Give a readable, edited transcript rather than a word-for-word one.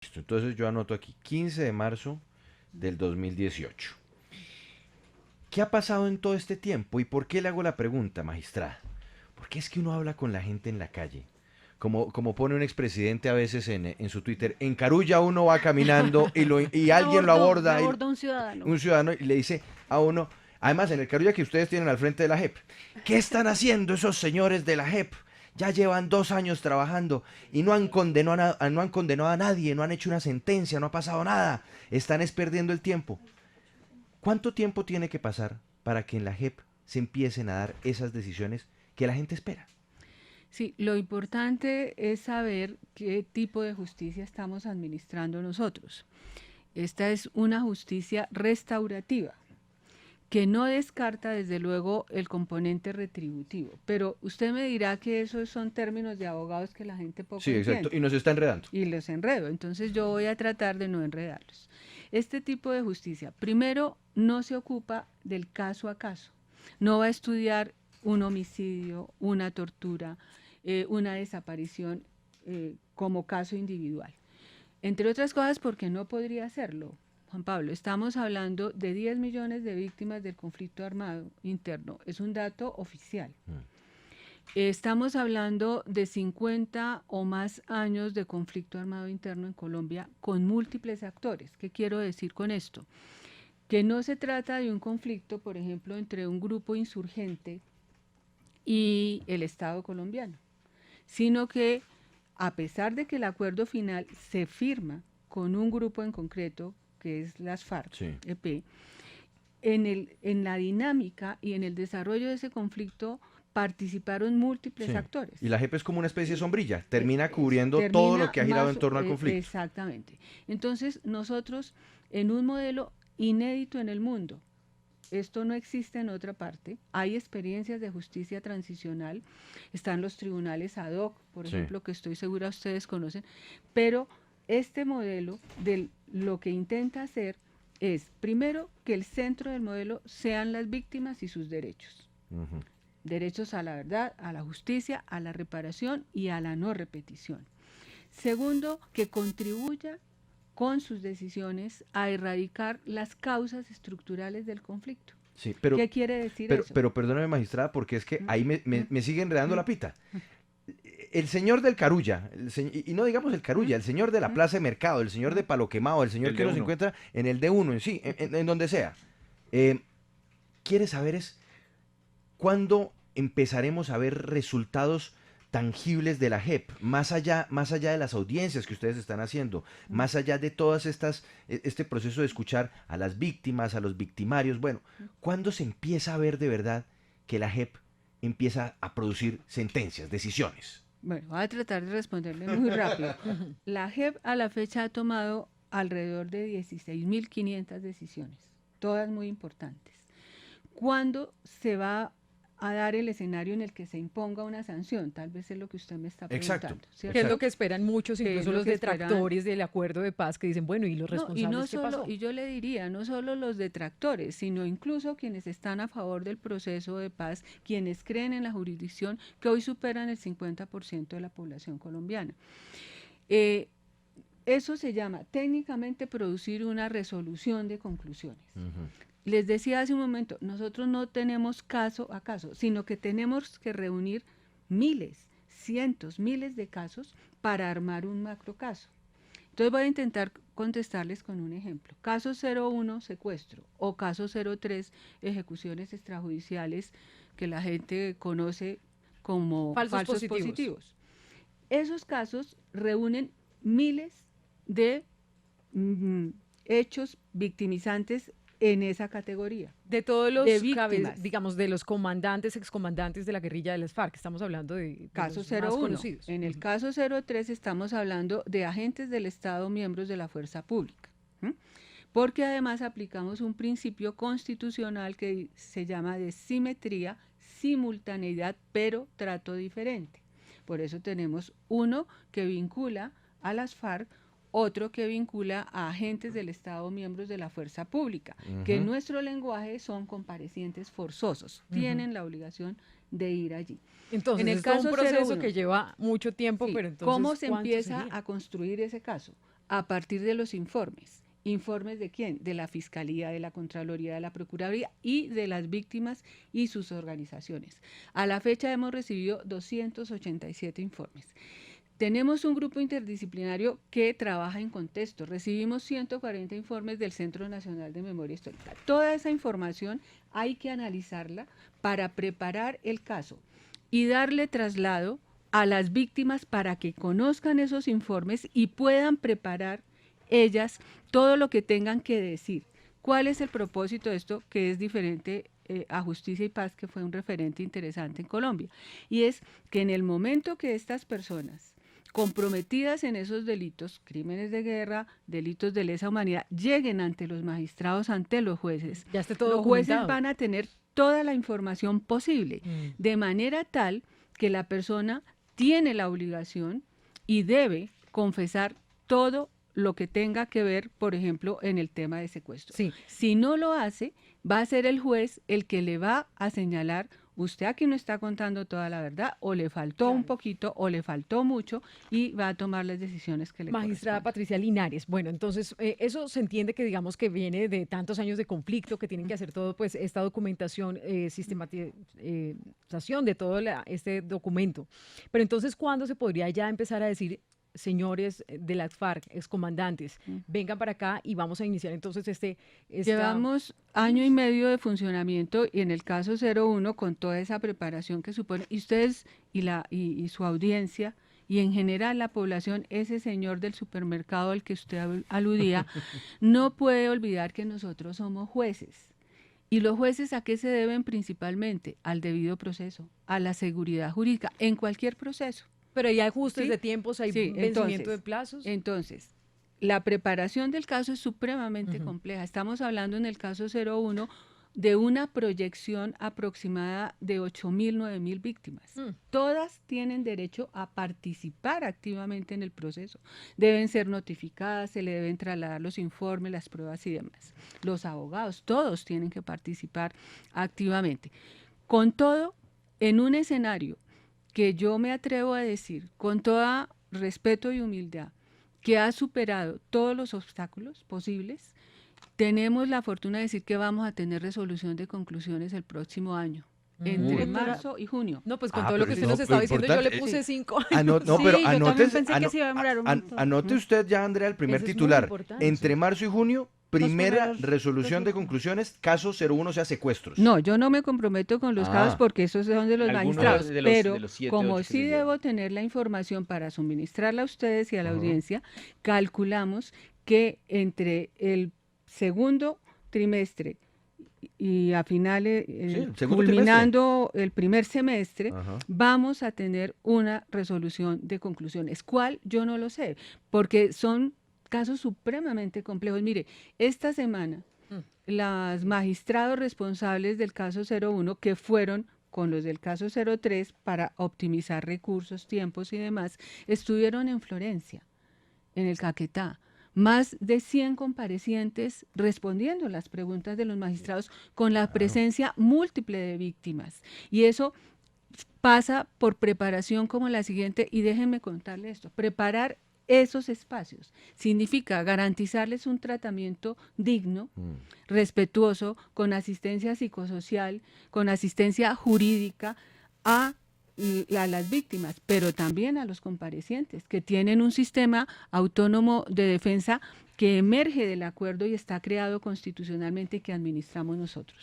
Listo, entonces yo anoto aquí 15 de marzo del 2018. ¿Qué ha pasado en todo este tiempo y por qué le hago la pregunta, magistrada? Porque es que uno habla con la gente en la calle. Como pone un expresidente a veces en su Twitter, en Carulla uno va caminando y alguien lo Me aborda, abordó un ciudadano. un ciudadano, y le dice a uno, además en el Carulla que ustedes tienen al frente de la JEP, ¿qué están haciendo esos señores de la JEP? Ya llevan 2 años trabajando y no han condenado a nadie, no han hecho una sentencia, no ha pasado nada. Están es perdiendo el tiempo. ¿Cuánto tiempo tiene que pasar para que en la JEP se empiecen a dar esas decisiones que la gente espera? Sí, lo importante es saber qué tipo de justicia estamos administrando nosotros. Esta es una justicia restaurativa que no descarta desde luego el componente retributivo, pero usted me dirá que esos son términos de abogados que la gente poco Sí, exacto. entiende Y nos está enredando. y los enredo, entonces yo voy a tratar de no enredarlos. Este tipo de justicia, primero, no se ocupa del caso a caso, no va a estudiar un homicidio, una tortura, una desaparición como caso individual. Entre otras cosas porque no podría hacerlo. Juan Pablo, estamos hablando de 10 millones de víctimas del conflicto armado interno. Es un dato oficial. Estamos hablando de 50 o más años de conflicto armado interno en Colombia con múltiples actores. ¿Qué quiero decir con esto? Que no se trata de un conflicto, por ejemplo, entre un grupo insurgente y el Estado colombiano, sino que a pesar de que el acuerdo final se firma con un grupo en concreto, que es las Sí. FARC-EP, en la dinámica y en el desarrollo de ese conflicto participaron múltiples Sí. actores. Y la JEP es como una especie de sombrilla. Termina cubriendo todo lo Termina que ha girado más, en torno al conflicto. exactamente. Entonces, nosotros, en un modelo inédito en el mundo, esto no existe en otra parte. Hay experiencias de justicia transicional, están los tribunales ad hoc, por Sí. ejemplo, que estoy segura ustedes conocen, pero este modelo lo que intenta hacer es, primero, que el centro del modelo sean las víctimas y sus derechos. Ujú. Derechos a la verdad, a la justicia, a la reparación y a la no repetición. Segundo, que contribuya con sus decisiones a erradicar las causas estructurales del conflicto. Sí, pero, ¿Qué quiere decir pero, eso? pero perdóname, magistrada, porque es que ahí me sigue enredando Mm, la pita. El señor del Carulla, y no digamos el mm, Carulla, el señor de la mm, Plaza de Mercado, el señor mm. de Palo Quemado, el señor El que de uno se uno. encuentra en el D1, en sí, en donde sea. Eh, quiere saber es cuándo empezaremos a ver resultados tangibles de la JEP, más allá de las audiencias que ustedes están haciendo, más allá de todas este proceso de escuchar a las víctimas, a los victimarios. Bueno, ¿cuándo se empieza a ver de verdad que la JEP empieza a producir sentencias, decisiones? Bueno, voy a tratar de responderle muy rápido. La JEP a la fecha ha tomado alrededor de 16.500 decisiones, todas muy importantes. ¿Cuándo se va a dar el escenario en el que se imponga una sanción? Tal vez es lo que usted me está Exacto, preguntando, Que es ¿cierto? lo que esperan muchos, Que es incluso lo los que esperan. detractores del acuerdo de paz, que dicen, bueno, ¿y los No, y no responsables qué solo, pasó? y yo le diría, no solo los detractores, sino incluso quienes están a favor del proceso de paz, quienes creen en la jurisdicción, que hoy superan el 50% de la población colombiana. Eh, Eso se llama técnicamente producir una resolución de conclusiones. Les decía hace un momento, nosotros no tenemos caso a caso, sino que tenemos que reunir miles, cientos, miles de casos para armar un macrocaso. Entonces voy a intentar contestarles con un ejemplo. Caso 01, secuestro, o caso 03, ejecuciones extrajudiciales que la gente conoce como Falsos falsos positivos. positivos. Esos casos reúnen miles de hechos victimizantes en esa categoría. De todos los, de víctimas. digamos, de los comandantes, excomandantes de la guerrilla de las FARC, estamos hablando de Caso los más 01. conocidos. En el caso 03 estamos hablando de agentes del Estado, miembros de la fuerza pública. ¿Mm? Porque además aplicamos un principio constitucional que se llama de simetría, simultaneidad, pero trato diferente. Por eso tenemos uno que vincula a las FARC, otro que vincula a agentes del Estado, miembros de la fuerza pública, que en nuestro lenguaje son comparecientes forzosos, tienen la obligación de ir allí. Entonces, En el es todo un caso proceso 01, que lleva mucho tiempo, sí, pero entonces, ¿cómo se ¿cuánto empieza sería? a construir ese caso? a partir de los informes. ¿Informes de quién? De la Fiscalía, de la Contraloría, de la Procuraduría y de las víctimas y sus organizaciones. A la fecha hemos recibido 287 informes. Tenemos un grupo interdisciplinario que trabaja en contexto. Recibimos 140 informes del Centro Nacional de Memoria Histórica. Toda esa información hay que analizarla para preparar el caso y darle traslado a las víctimas para que conozcan esos informes y puedan preparar ellas todo lo que tengan que decir. ¿Cuál es el propósito de esto que es diferente a Justicia y Paz, que fue un referente interesante en Colombia? Y es que en el momento que estas personas comprometidas en esos delitos, crímenes de guerra, delitos de lesa humanidad, lleguen ante los magistrados, ante los jueces, Ya esté todo los jueces documentado. van a tener toda la información posible, de manera tal que la persona tiene la obligación y debe confesar todo lo que tenga que ver, por ejemplo, en el tema de secuestro. Sí. Si no lo hace, va a ser el juez el que le va a señalar: usted aquí no está contando toda la verdad, o le faltó un poquito, o le faltó mucho, y va a tomar las decisiones que le Magistrada correspondan. Patricia Linares, bueno, entonces eso se entiende que digamos que viene de tantos años de conflicto, que tienen que hacer todo, pues esta documentación, sistematización de todo este documento. Pero entonces, ¿cuándo se podría ya empezar a decir, señores de las FARC, excomandantes, vengan para acá y vamos a iniciar entonces esta... Llevamos año y medio de funcionamiento y en el caso 01 con toda esa preparación que supone, y ustedes y su audiencia y en general la población, ese señor del supermercado al que usted aludía, no puede olvidar que nosotros somos jueces. ¿Y los jueces a qué se deben principalmente? Al debido proceso, a la seguridad jurídica, en cualquier proceso. Pero ya hay ajustes ¿Sí? de tiempos, hay Sí, vencimiento de plazos. Entonces, la preparación del caso es supremamente compleja. Estamos hablando en el caso 01 de una proyección aproximada de 8.000, 9.000 víctimas. Todas tienen derecho a participar activamente en el proceso. Deben ser notificadas, se le deben trasladar los informes, las pruebas y demás. Los abogados, todos tienen que participar activamente. Con todo, en un escenario que yo me atrevo a decir, con todo respeto y humildad, que ha superado todos los obstáculos posibles, tenemos la fortuna de decir que vamos a tener resolución de conclusiones el próximo año, entre marzo y junio. No, pues con Ah, todo lo pero que sí, usted no, nos estaba pero diciendo, yo le importante, puse 5 años. No, Sí, pero yo también anote, pensé que se iba a demorar un montón. anote usted ya, Andrea, el primer Eso es muy titular. importante. Entre marzo y junio, primera primeros resolución de resultados. conclusiones, caso 01, o sea, secuestros. No, yo no me comprometo con los Ah. casos porque esos son de los Algunos magistrados, de los- pero de los 7, como 8 que sí se llevan. debo tener la información para suministrarla a ustedes y a la Ajá. audiencia, calculamos que entre el segundo trimestre y a finales, el segundo culminando el primer semestre, Ajá. vamos a tener una resolución de conclusiones. ¿Cuál? Yo no lo sé, porque son casos supremamente complejos. Mire, esta semana, los magistrados responsables del caso 01, que fueron con los del caso 03 para optimizar recursos, tiempos y demás, estuvieron en Florencia, en el Caquetá. Más de 100 comparecientes respondiendo las preguntas de los magistrados con la presencia múltiple de víctimas. Y eso pasa por preparación como la siguiente, y déjenme contarle esto: preparar esos espacios significa garantizarles un tratamiento digno, respetuoso, con asistencia psicosocial, con asistencia jurídica a las víctimas, pero también a los comparecientes, que tienen un sistema autónomo de defensa que emerge del acuerdo y está creado constitucionalmente y que administramos nosotros.